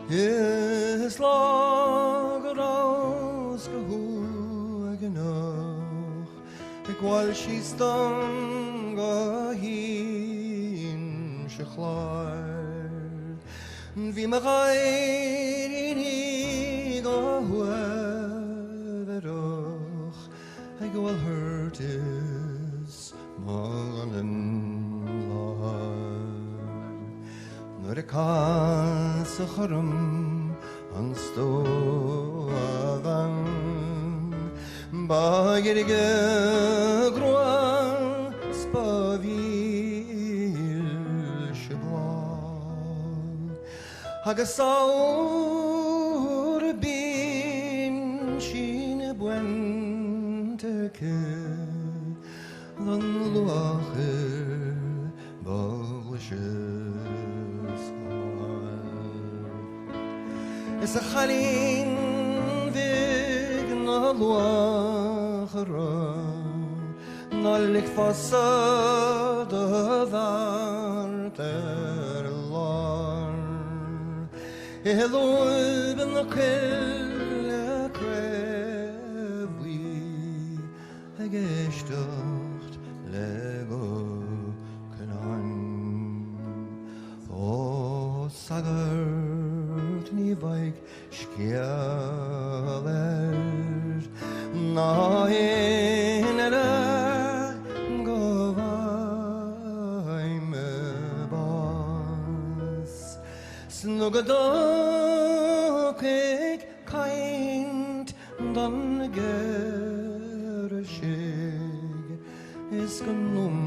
Is lager aus gehugenach ik wal she stung a hin shchlai vi me gair in go huederach I go al hurt is morgen nur kas kharum an stovan bagirge groan spavil shbwan hagasaur bin shin buenteke dan luacher baglishes is a khalin vigna luachra nallik fasad der lar hello ben the krevi gestocht lego kanan o sagert ni vaik skjaler na inera govaim bas snugadok kind dan gershig is genum